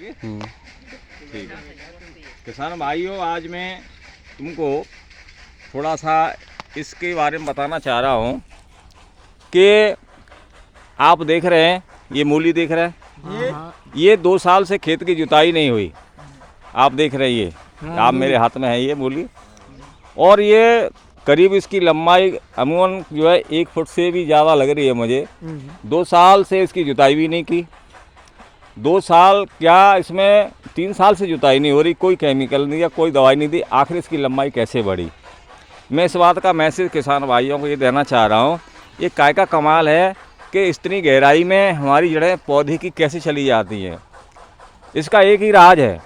ठीक है किसान भाइयों, आज मैं तुमको थोड़ा सा इसके बारे में बताना चाह रहा हूँ कि आप देख रहे हैं ये मूली देख रहे हैं, ये 2 साल से खेत की जुताई नहीं हुई। आप देख रहे हैं ये आप मेरे हाथ में है ये मूली, और ये करीब इसकी लंबाई अमूमन जो है 1 फुट से भी ज़्यादा लग रही है मुझे। 2 साल से इसकी जुताई भी नहीं की। 2 साल क्या, इसमें 3 साल से जुताई नहीं हो रही, कोई केमिकल नहीं या कोई दवाई नहीं दी, आखिर इसकी लंबाई कैसे बढ़ी। मैं इस बात का मैसेज किसान भाइयों को ये देना चाह रहा हूँ, ये काय का कमाल है कि इतनी गहराई में हमारी जड़ें पौधे की कैसे चली जाती हैं। इसका एक ही राज है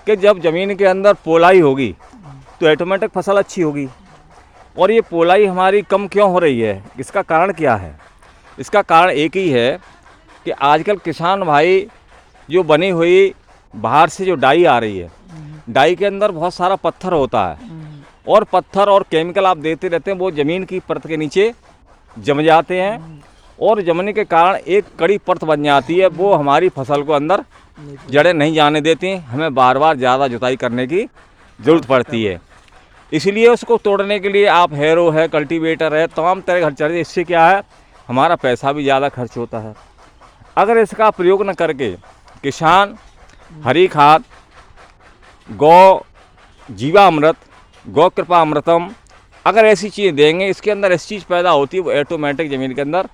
कि जब ज़मीन के अंदर पोलाई होगी तो ऑटोमेटिक फसल अच्छी होगी। और ये पोलाई हमारी कम क्यों हो रही है, इसका कारण क्या है? इसका कारण एक ही है कि आजकल किसान भाई जो बनी हुई बाहर से जो डाई आ रही है, डाई के अंदर बहुत सारा पत्थर होता है, और पत्थर और केमिकल आप देते रहते हैं, वो ज़मीन की परत के नीचे जम जाते हैं, और जमने के कारण एक कड़ी परत बन जाती है, वो हमारी फसल को अंदर जड़ें नहीं जाने देती। हमें बार बार ज़्यादा जुताई करने की ज़रूरत पड़ती है। इसलिए उसको तोड़ने के लिए आप हैरो है, कल्टीवेटर है, तमाम तरह खर्च है। इससे क्या है, हमारा पैसा भी ज़्यादा खर्च होता है। अगर इसका प्रयोग न करके किसान हरी खाद, गौ जीवामृत, गौ कृपा अमृतम, अगर ऐसी चीज़ें देंगे, इसके अंदर ऐसी चीज़ पैदा होती है, वो ऑटोमेटिक ज़मीन के अंदर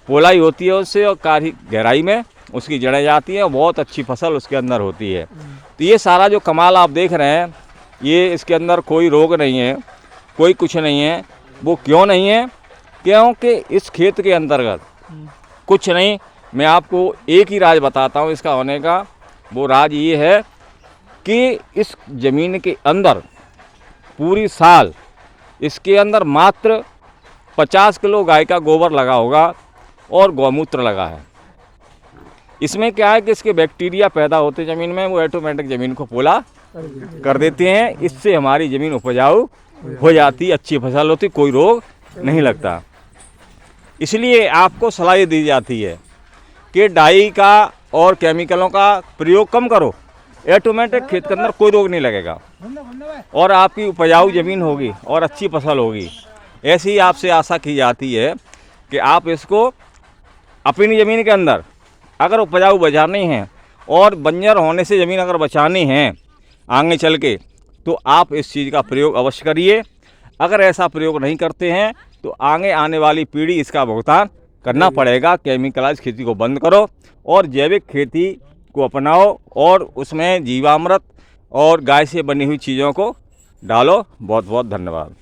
पोलाई होती है उससे, और कारी गहराई में उसकी जड़ें जाती हैं, और बहुत अच्छी फसल उसके अंदर होती है। तो ये सारा जो कमाल आप देख रहे हैं, ये इसके अंदर कोई रोग नहीं है, कोई कुछ नहीं है। वो क्यों नहीं है? क्योंकि इस खेत के अंतर्गत कुछ नहीं। मैं आपको एक ही राज बताता हूँ इसका होने का। वो राज ये है कि इस ज़मीन के अंदर पूरी साल इसके अंदर मात्र 50 किलो गाय का गोबर लगा होगा और गौमूत्र लगा है। इसमें क्या है कि इसके बैक्टीरिया पैदा होते ज़मीन में, वो ऑटोमेटिक ज़मीन को पोला कर देते हैं। इससे हमारी ज़मीन उपजाऊ हो जाती, अच्छी फसल होती, कोई रोग नहीं लगता। इसलिए आपको सलाह दी जाती है कि डाई का और केमिकलों का प्रयोग कम करो, ऑटोमेटिक खेत के अंदर कोई रोग नहीं लगेगा, और आपकी उपजाऊ ज़मीन होगी और अच्छी फसल होगी। ऐसी आपसे आशा की जाती है कि आप इसको अपनी ज़मीन के अंदर अगर उपजाऊ बचानी है और बंजर होने से ज़मीन अगर बचानी है आगे चल के, तो आप इस चीज़ का प्रयोग अवश्य करिए। अगर ऐसा प्रयोग नहीं करते हैं तो आगे आने वाली पीढ़ी इसका भुगतान करना पड़ेगा। केमिकलाइज खेती को बंद करो और जैविक खेती को अपनाओ, और उसमें जीवामृत और गाय से बनी हुई चीज़ों को डालो। बहुत बहुत धन्यवाद।